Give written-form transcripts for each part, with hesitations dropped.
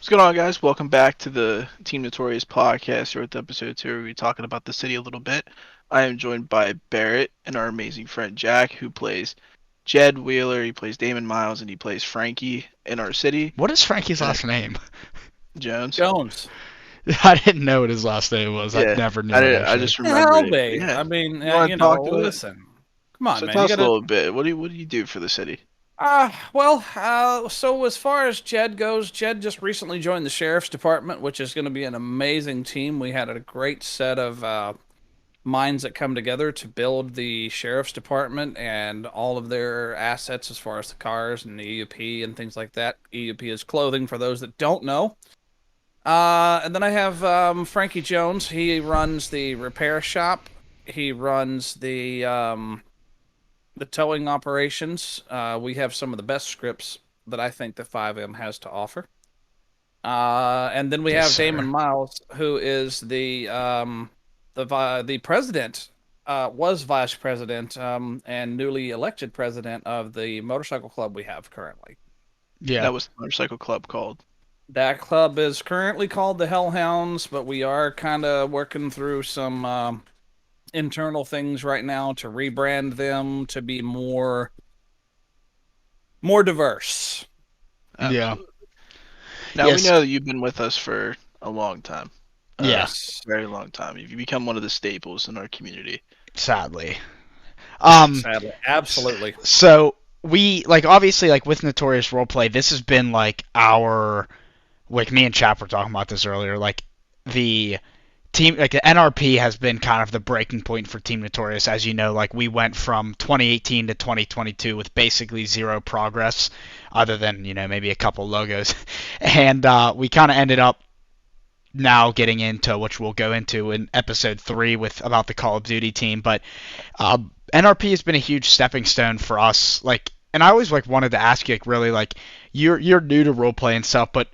What's going on, guys? Welcome back to the Team Notorious podcast. Here with episode 2, where we're talking about the city a little bit. I am joined by Barrett and our amazing friend Jack, who plays Jed Wheeler. He plays Damon Miles, and he plays Frankie in our city. What is Frankie's last name? Jones. Jones. I didn't know what his last name was. I Yeah, never knew I, it, did, I actually. just Yeah, remembered I'll it. be. Yeah. I mean, You want to talk to it? listen. Come on, So man. tell You us a gotta. little bit. What do you do for the city? So as far as Jed goes, Jed just recently joined the sheriff's department, which is going to be an amazing team. We had a great set of minds that come together to build the sheriff's department and all of their assets as far as the cars and the EUP and things like that. EUP is clothing for those that don't know. And then I have Frankie Jones. He runs the repair shop. He runs the towing operations. We have some of the best scripts that I think the 5M has to offer. And then we Yes, have sir. Damon Miles, who is the president, was vice president, and newly elected president of the motorcycle club we have currently. Yeah. That was the motorcycle club called. That club is currently called the Hellhounds, but we are kind of working through some internal things right now to rebrand them to be more diverse. Yeah. Now Yes. we know that you've been with us for a long time. Yes. Very long time. You've become one of the staples in our community. Sadly. Sadly, absolutely. So we obviously with Notorious Roleplay, this has been our me and Chap were talking about this earlier. The team, the NRP has been kind of the breaking point for Team Notorious. As you know, we went from 2018 to 2022 with basically zero progress, other than maybe a couple logos, and we kind of ended up now getting into, which we'll go into in episode 3 with about the Call of Duty team. But NRP has been a huge stepping stone for us. And I always wanted to ask you, really, you're new to roleplay and stuff, but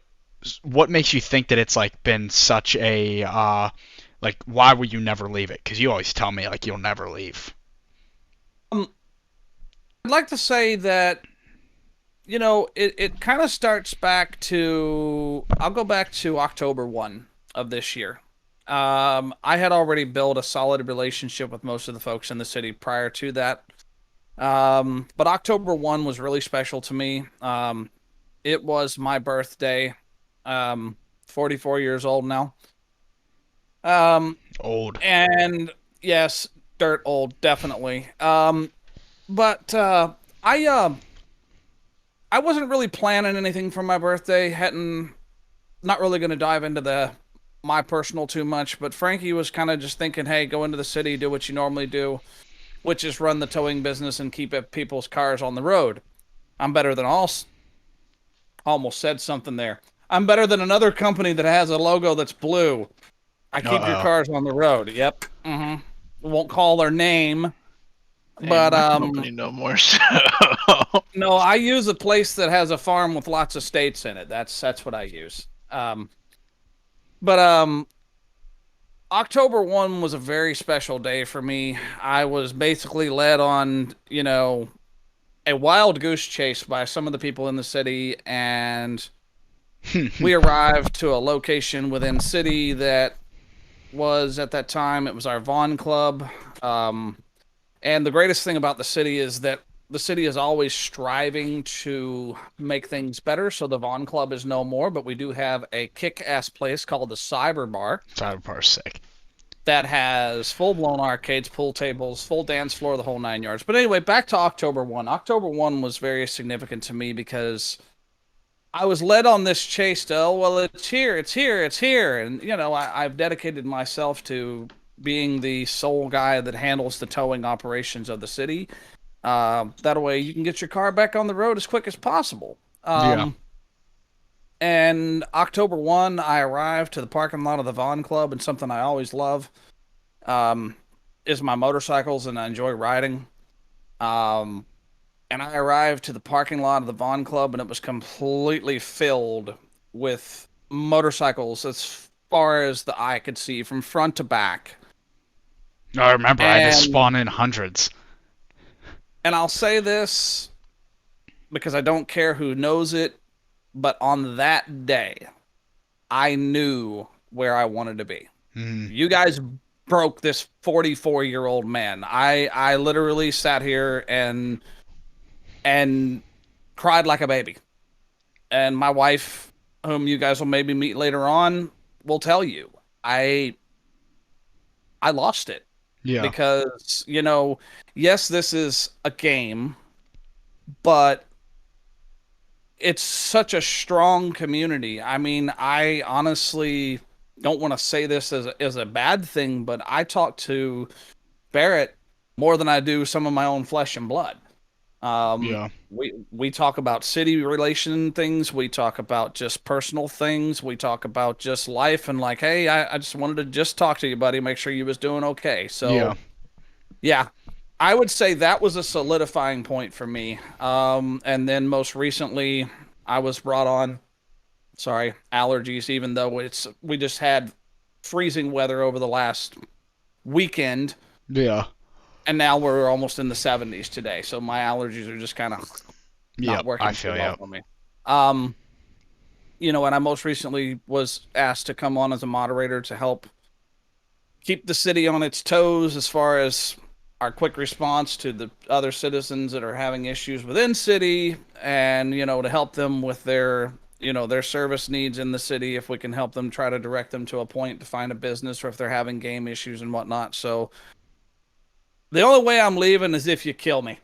what makes you think that it's been such a why will you never leave it? Because you always tell me you'll never leave. I'd like to say that it kind of starts back to, I'll go back to October 1 of this year. I had already built a solid relationship with most of the folks in the city prior to that. But October 1 was really special to me. It was my birthday. 44 years old now. Old. And yes, dirt old, definitely. But I wasn't really planning anything for my birthday. Not really going to dive into my personal too much, but Frankie was kind of just thinking, hey, go into the city, do what you normally do, which is run the towing business and keep people's cars on the road. I'm better than almost said something there. I'm better than another company that has a logo that's blue. I keep your cars on the road. Yep. Won't call their name. But company no more. So. No, I use a place that has a farm with lots of states in it. That's what I use. But October 1 was a very special day for me. I was basically led on, a wild goose chase by some of the people in the city, and we arrived to a location within city that was, at that time, it was our Vaughn Club. And the greatest thing about the city is that the city is always striving to make things better, so the Vaughn Club is no more, but we do have a kick-ass place called the Cyber Bar. Cyber Bar's sick. That has full-blown arcades, pool tables, full dance floor, the whole 9 yards. But anyway, back to October 1. October 1 was very significant to me because I was led on this chase to, oh, well, it's here. And, I've dedicated myself to being the sole guy that handles the towing operations of the city. That way you can get your car back on the road as quick as possible. Yeah. And October 1, I arrived to the parking lot of the Vaughn Club, and something I always love is my motorcycles, and I enjoy riding. And I arrived to the parking lot of the Vaughn Club, and it was completely filled with motorcycles as far as the eye could see, from front to back. I remember I had to spawn in hundreds. And I'll say this because I don't care who knows it, but on that day, I knew where I wanted to be. Mm. You guys broke this 44-year-old man. I literally sat here and cried like a baby. And my wife, whom you guys will maybe meet later on, will tell you I lost it. Yeah. Because, yes, this is a game, but it's such a strong community. I mean, I honestly don't want to say this as a bad thing, but I talk to Barrett more than I do some of my own flesh and blood. Yeah. We talk about city relation things. We talk about just personal things. We talk about just life and like, hey, I just wanted to just talk to you, buddy, make sure you was doing okay. So, yeah, I would say that was a solidifying point for me. And then most recently, I was brought on. Sorry, allergies. Even though we just had freezing weather over the last weekend. Yeah. And now we're almost in the 70s today, so my allergies are just kind of not working too well for me. And I most recently was asked to come on as a moderator to help keep the city on its toes as far as our quick response to the other citizens that are having issues within city, and to help them with their their service needs in the city. If we can help them, try to direct them to a point to find a business, or if they're having game issues and whatnot. So. The only way I'm leaving is if you kill me.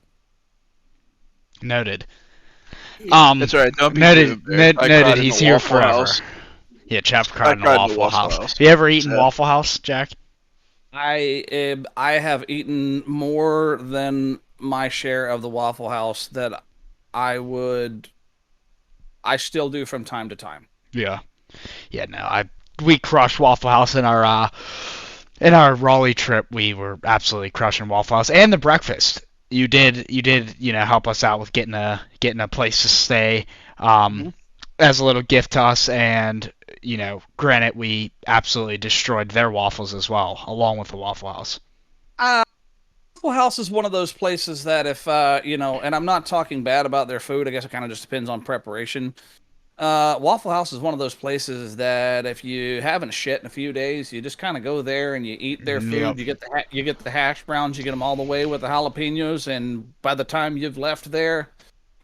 Noted. That's right. Don't be noted. Noted. He's here forever. House. Yeah, Chapter cried in the Waffle House. Have you ever eaten Waffle House, Jack? I have eaten more than my share of the Waffle House that I still do from time to time. Yeah. Yeah. No, we crushed Waffle House in our Raleigh trip. We were absolutely crushing Waffle House and the breakfast. You did help us out with getting a place to stay as a little gift to us, and granted, we absolutely destroyed their waffles as well, along with the Waffle House. Waffle House is one of those places that if and I'm not talking bad about their food. I guess it kind of just depends on preparation. Waffle House is one of those places that if you haven't shit in a few days, you just kind of go there and you eat their food. Yep. You get the hash browns, you get them all the way with the jalapenos, and by the time you've left there,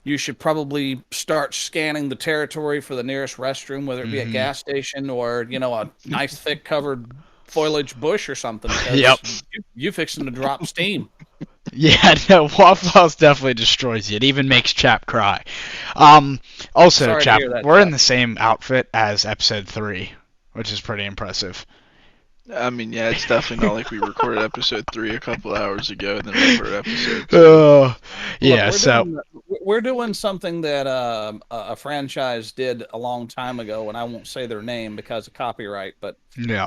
you should probably start scanning the territory for the nearest restroom, whether it be a gas station or a nice thick covered foliage bush or something. Yep. You fixing to drop steam. Yeah, no, Waffle House definitely destroys you. It even makes Chap cry. Also, Sorry Chap, we're Chap. in the same outfit as episode 3, which is pretty impressive. I mean, yeah, it's definitely not like we recorded episode 3 a couple hours ago and then recorded episode 2. Yeah, we're doing something that a franchise did a long time ago, and I won't say their name because of copyright, but yeah,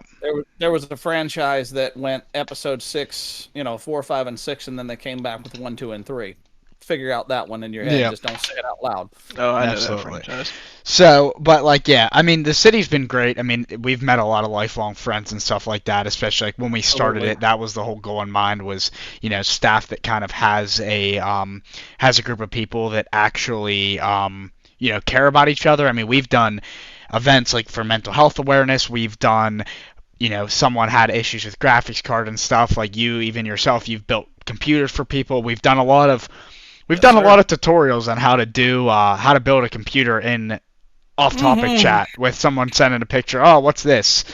there was a franchise that went episode 6, 4, 5, and 6, and then they came back with 1, 2, and 3. Figure out that one in your head. Just don't say it out loud. Oh, I know that franchise. So, but yeah, I mean, the city's been great. I mean, we've met a lot of lifelong friends and stuff like that, especially like when we started it, that was the whole goal in mind was, staff that kind of has a group of people that actually, care about each other. I mean, we've done events like for mental health awareness. We've done, someone had issues with graphics card and stuff. Like even yourself, you've built computers for people. We've done a lot of tutorials on how to build a computer in off-topic chat with someone sending a picture. Oh, what's this?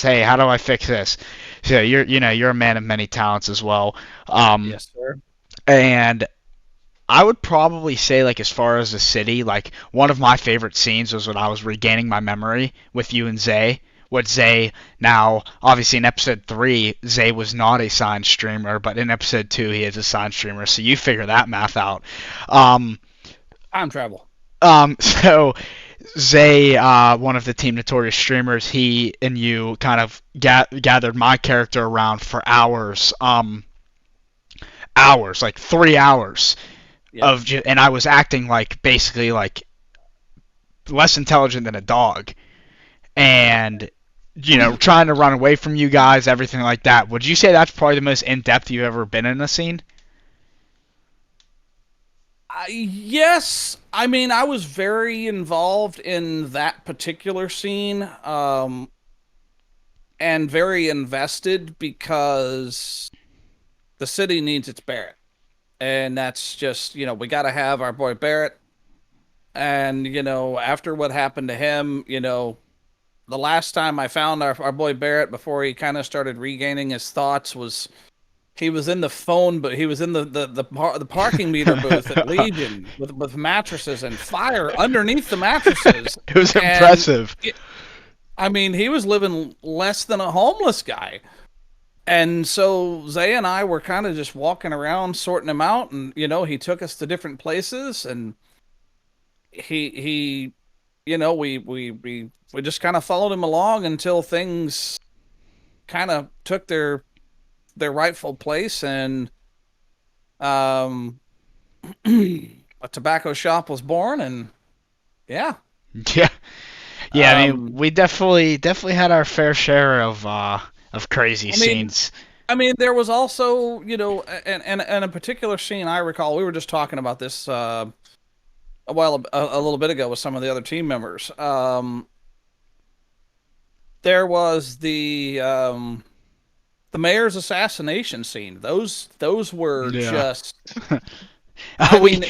Hey, how do I fix this? So you're a man of many talents as well. Yes, sir. And I would probably say, like, as far as the city, like, one of my favorite scenes was when I was regaining my memory with you and Zay. What Zay, now, obviously in episode 3, Zay was not a signed streamer, but in episode 2, he is a signed streamer, so you figure that math out. Time travel. So Zay, one of the Team Notorious streamers, he and you kind of gathered my character around for hours, like 3 hours of, and I was acting like basically like less intelligent than a dog, and trying to run away from you guys, everything like that. Would you say that's probably the most in-depth you've ever been in a scene? Yes, I mean I was very involved in that particular scene, and very invested because the city needs its Barrett, and that's just we got to have our boy Barrett. And after what happened to him, the last time I found our boy Barrett before he kind of started regaining his thoughts was he was in the phone, but he was in the parking meter booth at Legion with mattresses and fire underneath the mattresses. It was And impressive. I mean, he was living less than a homeless guy. And so Zay and I were kind of just walking around sorting him out, and he took us to different places, and he we just kind of followed him along until things kind of took their rightful place, and a tobacco shop was born, and yeah. Yeah. Yeah, I mean, Um, we definitely had our fair share of crazy I mean, scenes. there was also, and a particular scene I recall. We were just talking about this a little bit ago with some of the other team members. There was the mayor's assassination scene. Those were Yeah. just. I we mean,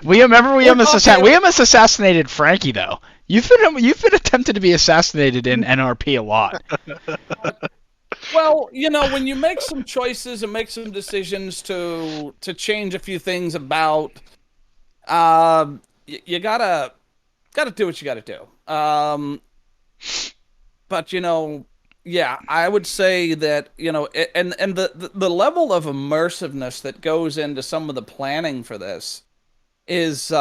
we remember we we're almost talking. we almost assassinated Frankie though. You've been attempted to be assassinated in NRP a lot. Well, when you make some choices and make some decisions to change a few things about, you gotta do what you gotta do. But yeah, I would say that and the level of immersiveness that goes into some of the planning for this is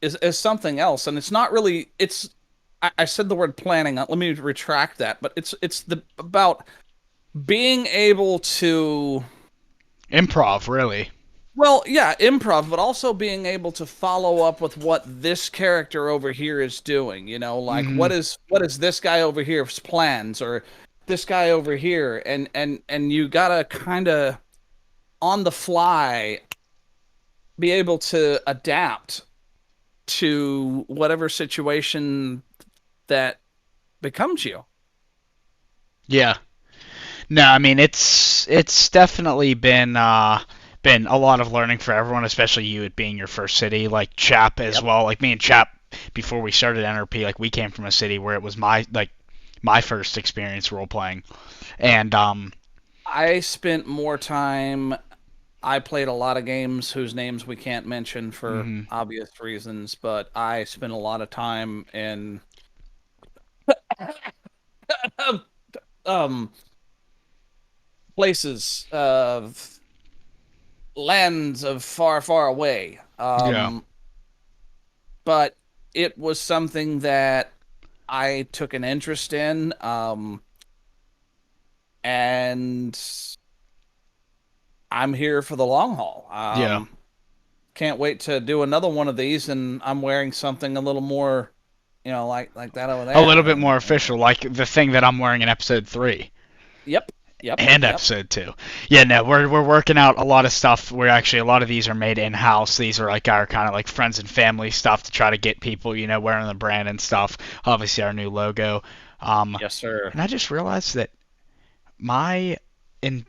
is something else, and it's not really it's. I said the word planning. Let me retract that, but it's about being able to, Improv, really. well, yeah, improv, but also being able to follow up with what this character over here is doing. Like Hmm. what is this guy over here's plans, or this guy over here, and you gotta kind of on the fly be able to adapt to whatever situation that becomes you. Yeah. No, I mean it's definitely been a lot of learning for everyone, especially you, it being your first city. Like Chap as Yep. well. Like me and Chap, before we started NRP, like we came from a city where it was my first experience role playing, and I spent more time. I played a lot of games whose names we can't mention for mhm. obvious reasons, but I spent a lot of time in um places of lands of far, far away. Yeah. But it was something that I took an interest in, and I'm here for the long haul. Yeah. Can't wait to do another one of these, and I'm wearing something a little more, like that over A little there. bit And more official, like the thing that I'm wearing in episode 3 yep, yep, and yep. episode 2. Yeah, no, we're working out a lot of stuff. We're actually a lot of these are made in house. These are like our kind of like friends and family stuff to try to get people, wearing the brand and stuff. Obviously, our new logo. Yes, sir. And I just realized that my in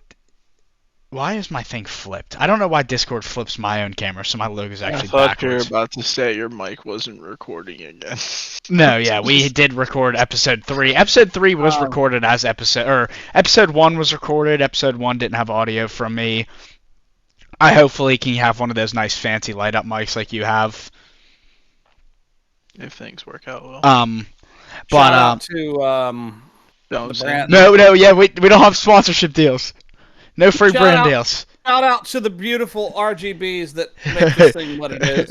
why is my thing flipped? I don't know why Discord flips my own camera, so my logo's I actually thought you were backwards. about to say your mic wasn't recording again. No, yeah, we did record episode 3. Episode 3 was Um, recorded as episode 1 was recorded. Episode 1 didn't have audio from me. I hopefully can have one of those nice fancy light up mics like you have. If things work out well. But Shout out to Don't the say brand. no, yeah, we don't have sponsorship deals. No free Shout brand out, deals. shout out to the beautiful RGBs that make this thing what it is.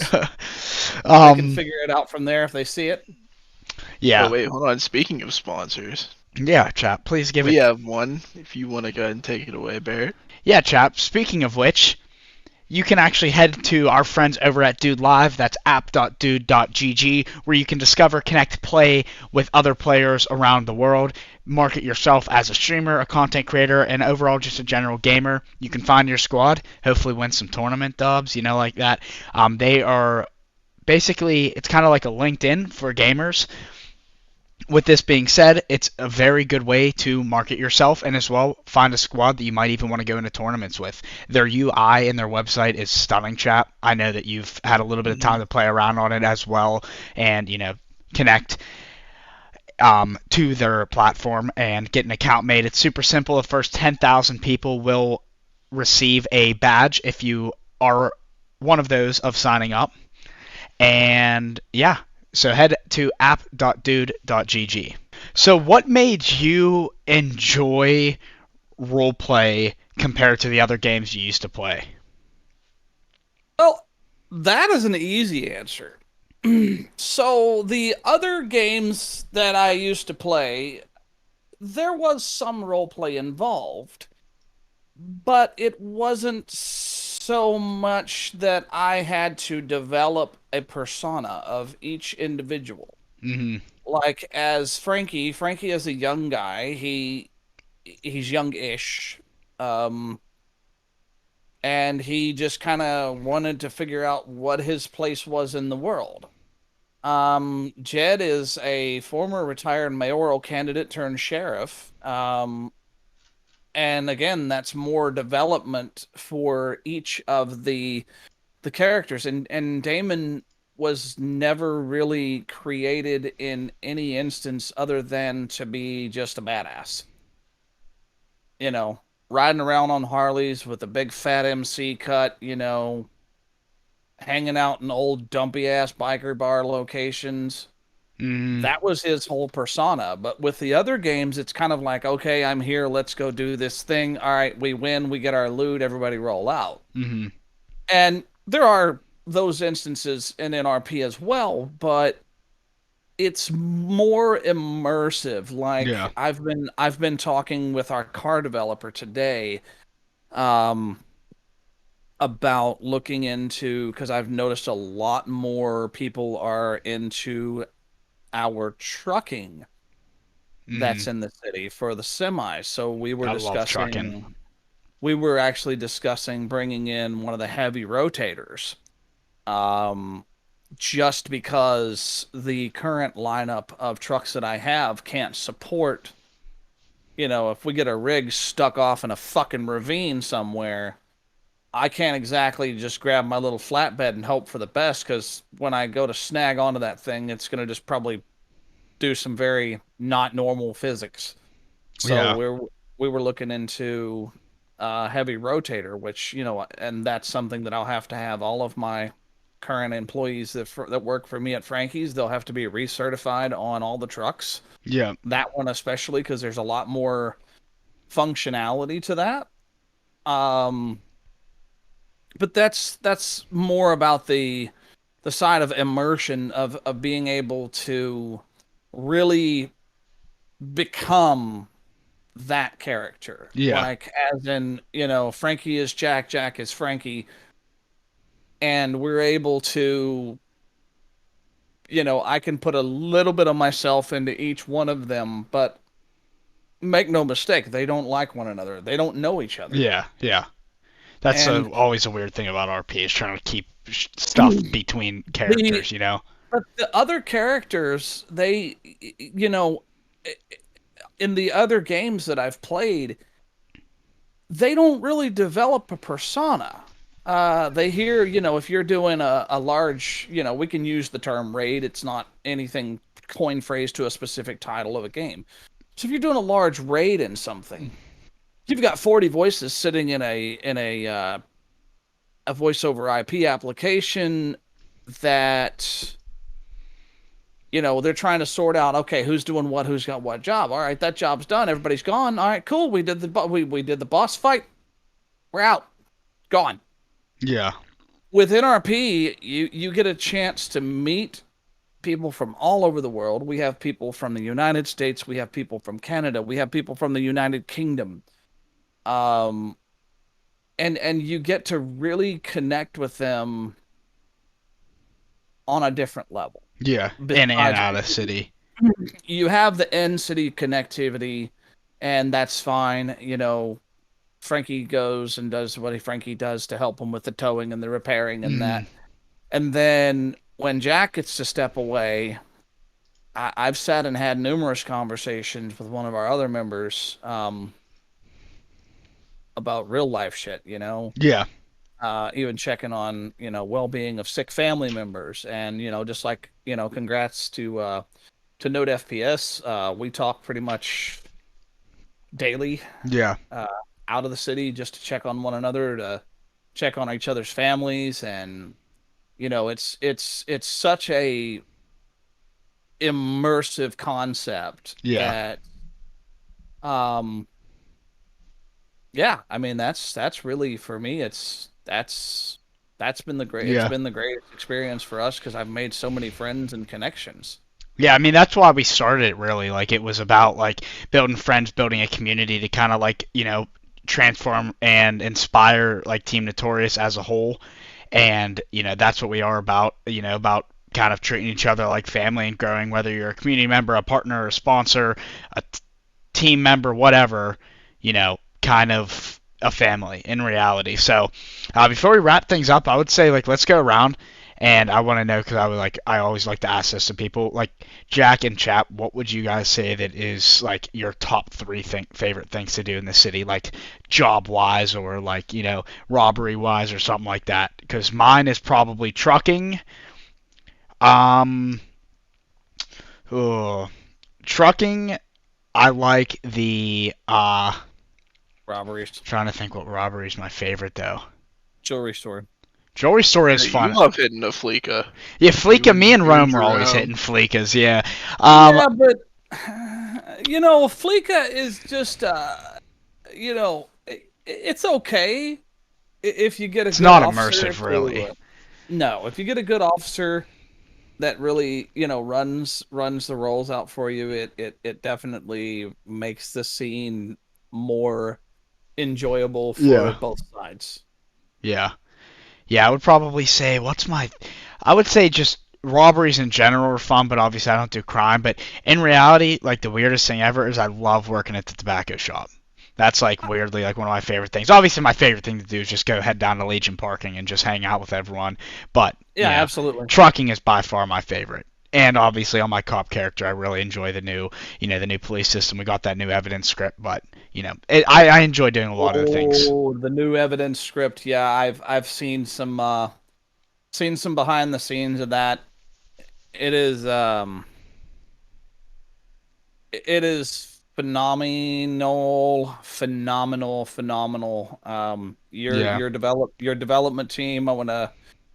They can figure it out from there if they see it. Yeah. Oh wait, hold on. Speaking of sponsors, Yeah, chap, please give we it. have one. If you want to go ahead and take it away, Barrett. Yeah, chap, speaking of which, you can actually head to our friends over at Dude Live. That's app.dude.gg, where you can discover, connect, play with other players around the world, market yourself as a streamer, a content creator, and overall just a general gamer. You can find your squad, hopefully win some tournament dubs, like that. They are basically, it's kind of like a LinkedIn for gamers. With this being said, it's a very good way to market yourself and as well find a squad that you might even want to go into tournaments with. Their UI and their website is stunning, chap. I know that you've had a little bit of time to play around on it as well and, connect to their platform and get an account made. It's super simple. The first 10,000 people will receive a badge if you are one of those of signing up. And yeah, so head to app.dude.gg. So what made you enjoy roleplay compared to the other games you used to play? Well, that is an easy answer. So the other games that I used to play, there was some roleplay involved, but it wasn't so much that I had to develop a persona of each individual. Mm-hmm. Like as Frankie is a young guy. He's youngish. Um and he just kind of wanted to figure out what his place was in the world. Jed is a former retired mayoral candidate turned sheriff. And again, that's more development for each of the characters. And Damon was never really created in any instance other than to be just a badass. You know, riding around on Harleys with a big fat MC cut, hanging out in old dumpy ass biker bar locations. Mm-hmm. That was his whole persona. But with the other games, it's kind of like, okay, I'm here, let's go do this thing. All right, we win, we get our loot, everybody roll out. Mm-hmm. And there are those instances in NRP as well, but it's more immersive. Yeah. Like I've been talking with our car developer today, um, about looking into, because I've noticed a lot more people are into our trucking Mm-hmm. that's in the city for the semis. So I love trucking. we were actually discussing bringing in one of the heavy rotators. Um, just because the current lineup of trucks that I have can't support, if we get a rig stuck off in a fucking ravine somewhere, I can't exactly just grab my little flatbed and hope for the best, because when I go to snag onto that thing, it's going to just probably do some very not normal physics. So Yeah. we were looking into heavy rotator, which, and that's something that I'll have to have all of my current employees that work for me at Frankie's. They'll have to be recertified on all the trucks. Yeah. That one especially, because there's a lot more functionality to that. Um, but that's more about the side of immersion of being able to really become that character. Yeah. Like as in, Frankie is Jack, Jack is Frankie, and we're able to, I can put a little bit of myself into each one of them, but make no mistake, they don't like one another. They don't know each other. Yeah. Yeah. That's And always a weird thing about RP is trying to keep stuff between the characters. but the other characters, they, in the other games that I've played, they don't really develop a persona. They hear, if you're doing a large, we can use the term raid. It's not anything coin phrase to a specific title of a game. So if you're doing a large raid in something, you've got 40 voices sitting in a voice over IP application that, they're trying to sort out, okay, who's doing what, who's got what job. All right, that job's done. Everybody's gone. All right, cool. We did the boss fight. We're out. Gone. Yeah. With NRP, you get a chance to meet people from all over the world. We have people from the United States. We have people from Canada. We have people from the United Kingdom. And and you get to really connect with them on a different level. Yeah, in and Besides, out of city. you have the in city connectivity, and that's fine. You know, Frankie goes and does what Frankie does to help him with the towing and the repairing and Mm, that. And then when Jack gets to step away, I've sat and had numerous conversations with one of our other members about real life shit, you know, yeah, even checking on, you know, well-being of sick family members. And, you know, just like, you know, congrats to Note FPS. We talk pretty much daily yeah, uh, out of the city just to check on one another, to check on each other's families. And, you know, it's such a immersive concept yeah, that um yeah, I mean that's really for me, that's been the great it's yeah. been the greatest experience for us because I've made so many friends and connections. Yeah, I mean that's why we started it really. Like it was about like building friends, building a community to kind of like, transform and inspire like Team Notorious as a whole. And, that's what we are about, about kind of treating each other like family and growing, whether you're a community member, a partner, a sponsor, a team member, whatever, kind of a family in reality. So, before we wrap things up, I would say like let's go around, and I want to know because I always like to ask this to people, like Jack and Chap, what would you guys say that is like your top three favorite things to do in the city, like job wise or like robbery wise or something like that? Because mine is probably trucking. Um, oh, trucking. I like the Robberies, trying to think what robbery is my favorite though. jewelry store. Jewelry store is Yeah, you fun. love hitting a Fleeca. Yeah, Fleeca. Me and You and Rome are always Jerome. hitting Fleecas. Yeah. Um. Yeah, but you know, Fleeka is just you know, it's okay if you get a It's good not officer immersive, to really. no, if you get a good officer that really, you know, runs the roles out for you, it definitely makes the scene more enjoyable for Yeah. both sides. Yeah. Yeah. I would probably say what's my. I would say just robberies in general are fun, but obviously I don't do crime. But in reality, like the weirdest thing ever is I love working at the tobacco shop. That's like weirdly like one of my favorite things. Obviously, my favorite thing to do is just go head down to Legion Parking and just hang out with everyone. But Yeah, absolutely. trucking is by far my favorite. And obviously, on my cop character, I really enjoy the new police system. We got that new evidence script, but I enjoy doing a lot of the things. Oh, the new evidence script. Yeah, I've seen some behind the scenes of that. It is it is phenomenal. Yeah. Your development team. I want to,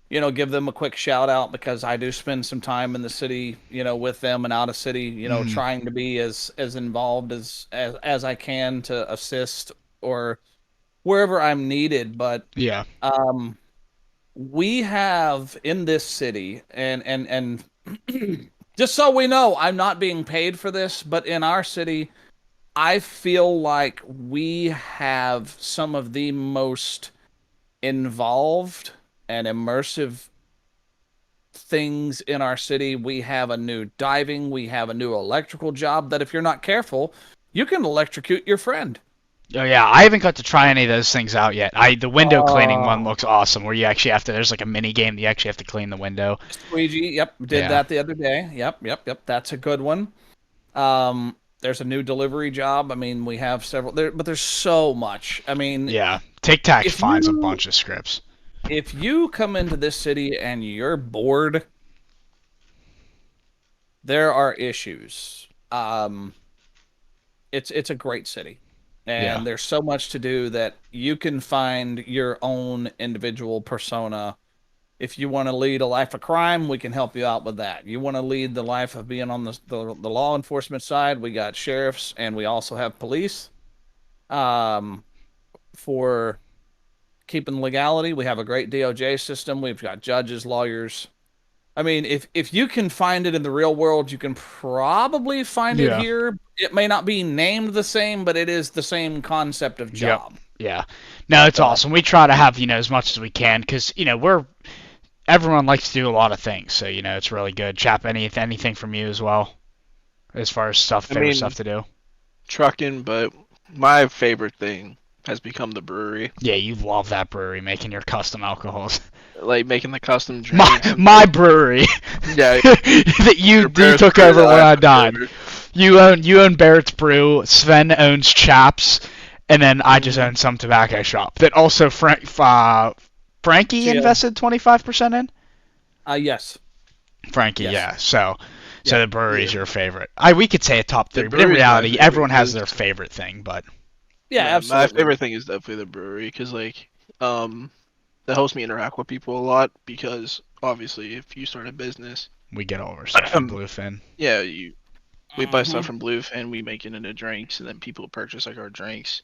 you know, give them a quick shout out because I do spend some time in the city, you know, with them and out of city, you know, Mm, trying to be as involved as I can to assist or wherever I'm needed. But yeah. um, we have in this city, and just so we know, I'm not being paid for this, but in our city, I feel like we have some of the most involved and immersive things in our city. We have a new diving, we have a new electrical job that if you're not careful, you can electrocute your friend. Oh yeah, I haven't got to try any of those things out yet. The window cleaning one Oh, looks awesome, where you actually have to. There's like a mini game that you actually have to clean the window. squeegee, yep, did Yeah. that the other day. Yep. That's a good one. There's a new delivery job. I mean, we have several there, but there's so much. I mean, Yeah. Tic Tac if finds a you bunch of scripts. if you come into this city and you're bored, there are issues. It's a great city, Yeah. and there's so much to do that you can find your own individual persona. If you want to lead a life of crime, we can help you out with that. You want to lead the life of being on the law enforcement side, we got sheriffs and we also have police. Um, for keeping legality, we have a great DOJ system. We've got judges, lawyers. I mean, if you can find it in the real world, you can probably find it Yeah. here. It may not be named the same, but it is the same concept of Yep. job. Yeah. No, it's So, awesome. We try to have, as much as we can because, everyone likes to do a lot of things. So, it's really good. Chap, anything from you as well as far as I favorite mean, stuff to do? trucking, but my favorite thing has become the brewery. Yeah, you love that brewery making your custom alcohols. Like making the custom My drinks. my brewery Yeah, that you Barrett's took brewery over that when I took died. over. You own Barrett's Brew. Sven owns Chaps, and then I just own some tobacco shop that also Frankie GM. invested 25% in. Yes. Frankie, Yes. yeah. So Yeah. the brewery's Yeah. your favorite. We could say a top The three, but in brewery's my reality, favorite everyone has their because- favorite thing. But Yeah, No, absolutely. my favorite thing is definitely the brewery because that helps me interact with people a lot because obviously if you start a business, we get all our stuff from Bluefin. yeah, we buy Mm-hmm. stuff from Bluefin, we make it into drinks, and then people purchase like our drinks.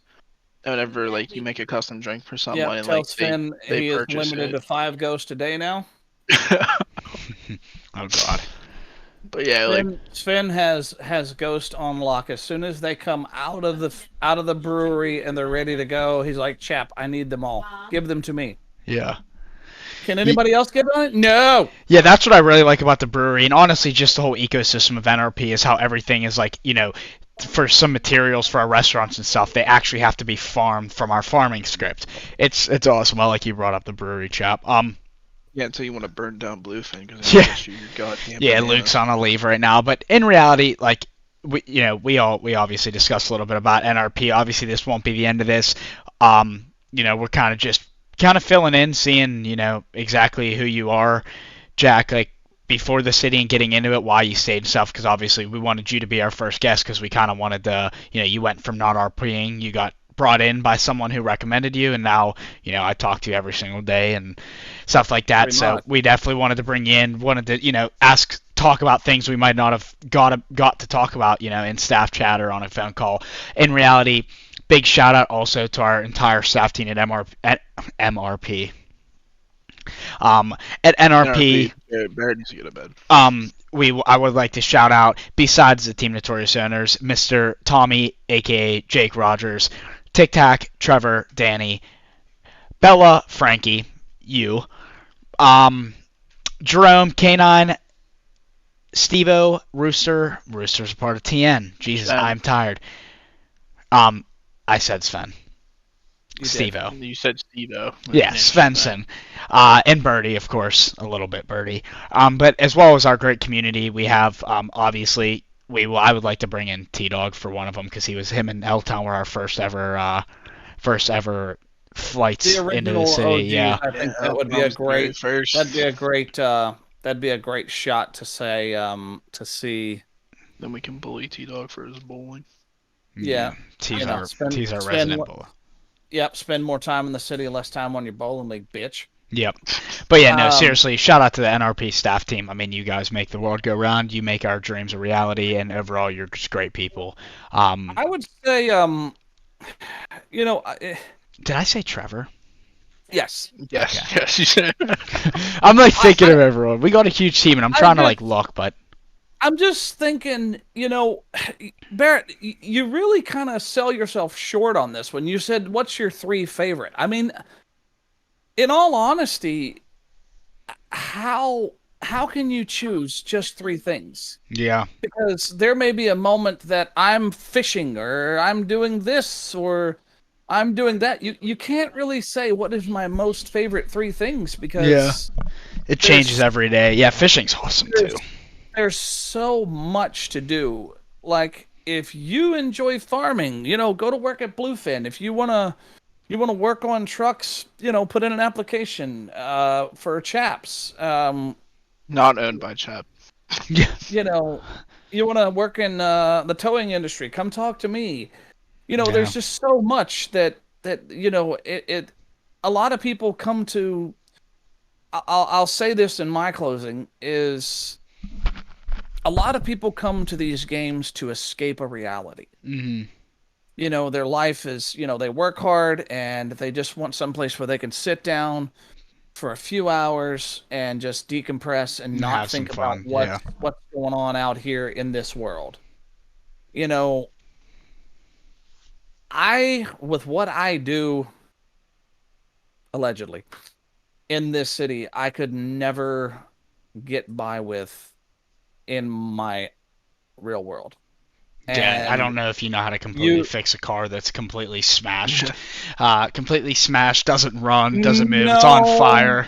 And whenever like you make a custom drink for someone, Yeah, and tell like Sven they he is purchase limited it. to 5 ghosts a day now. Oh God. But yeah, like Sven has ghost on lock. As soon as they come out of the brewery and they're ready to go, he's like, "Chap, I need them all. Give them to me." Yeah. Can anybody else get on it? No. Yeah, that's what I really like about the brewery, and honestly, just the whole ecosystem of NRP is how everything is like, for some materials for our restaurants and stuff, they actually have to be farmed from our farming script. It's awesome. I like you brought up the brewery, chap. yeah, until you want to burn down Bluefin because Yeah. yeah, shoot your goddamn Yeah, bananas. Luke's on a leave right now, but in reality, like we obviously discussed a little bit about NRP. Obviously, this won't be the end of this. We're kind of filling in, seeing exactly who you are, Jack. Like before the city and getting into it, why you stayed and stuff. Because obviously, we wanted you to be our first guest because we kind of wanted to. You went from not RPing, you got brought in by someone who recommended you, and now I talk to you every single day and stuff like that. Pretty So much. we definitely wanted to bring you in, wanted to talk about things we might not have got to talk about in staff chat or on a phone call. In reality, big shout out also to our entire staff team at MRP. At NRP, Barrett needs to get to bed. I would like to shout out, besides the Team Notorious owners, Mr. Tommy, aka Jake Rogers, Tic Tac, Trevor, Danny, Bella, Frankie, you, Jerome, K9, Stevo, Rooster's a part of TN. Jesus, Sven. I'm tired. I said Sven. You did. Stevo. You said Stevo. Yeah, Svensson. And Birdie, of course, a little bit Birdie. But as well as our great community, we have, obviously, I would like to bring in T-Dog for one of them because him and L-Town were our first ever flights The into original the city. OGs, Yeah. I think Yeah, that would be a great. first. That'd be a great shot to say to see. Then we can bully T-Dog for his bowling. Yeah. T's You know, our spend- spend resident what- bowler. Yep, spend more time in the city, less time on your bowling league, bitch. Yep. But yeah, no, Um, seriously, shout out to the NRP staff team. I mean, you guys make the world go round. You make our dreams a reality, and overall, you're just great people. I would say, Did I say Trevor? yes. Yes, Okay. yes, you said. I'm like thinking of everyone. We got a huge team, and I'm trying to like look, but I'm just thinking, Barrett, you really kind of sell yourself short on this when you said, "What's your 3 favorite?" I mean, in all honesty, how can you choose just 3 things? yeah, Because there may be a moment that I'm fishing or I'm doing this or I'm doing that. You can't really say what is my most favorite 3 things because it changes every day. Yeah, fishing's awesome too. there's so much to do. Like if you enjoy farming, go to work at Bluefin. If you wanna work on trucks, put in an application for Chaps. Not owned by Chap. Yeah, You want to work in the towing industry, come talk to me. There's just so much that it a lot of people come to. I'll say this in my closing is a lot of people come to these games to escape a reality. hmm Their life is, they work hard and they just want someplace where they can sit down for a few hours and just decompress and not Have some think about fun. Yeah. what's going on out here in this world. You know, with what I do allegedly in this city, I could never get by with in my real world. Yeah, I And don't know if you know how to completely you fix a car that's completely smashed. Completely smashed, doesn't run, doesn't move, it's on no, fire.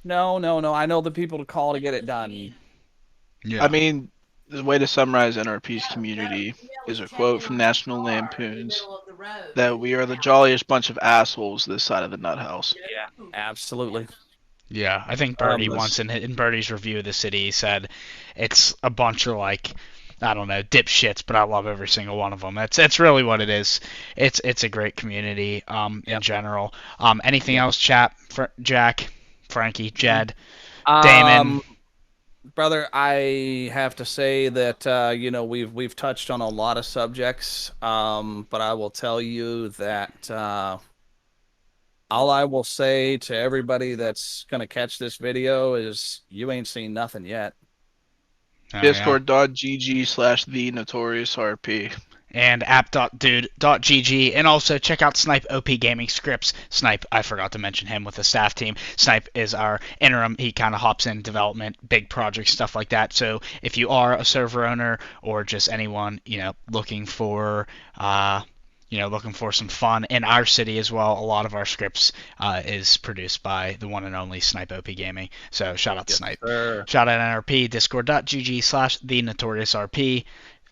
no. I know the people to call to get it done. I Yeah. mean, the way to summarize NRP's community is a quote from National Lampoon's that we are the jolliest bunch of assholes this side of the nut house. Yeah, absolutely. Yeah, I think Birdie That's once in Birdie's review of the city said it's a bunch of like, I don't know, dipshits, but I love every single one of them. That's really what it is. It's a great community in yep. general. Anything Yep. else, chap? Jack, Frankie, Jed, Damon. Um, brother, I have to say that we've touched on a lot of subjects. But I will tell you that all I will say to everybody that's gonna catch this video is you ain't seen nothing yet. Oh yeah. Discord.gg/the Notorious RP. And app.dude.gg, and also check out Snipe OP Gaming Scripts. Snipe, I forgot to mention him with the staff team. Snipe is our interim. He kind of hops in development, big projects, stuff like that. So if you are a server owner or just anyone, looking for looking for some fun in our city as well, a lot of our scripts is produced by the one and only Snipe OP Gaming. So shout out to Snipe. Sir. Shout out NRP, discord.gg/the Notorious RP.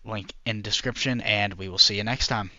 Link in description, and we will see you next time.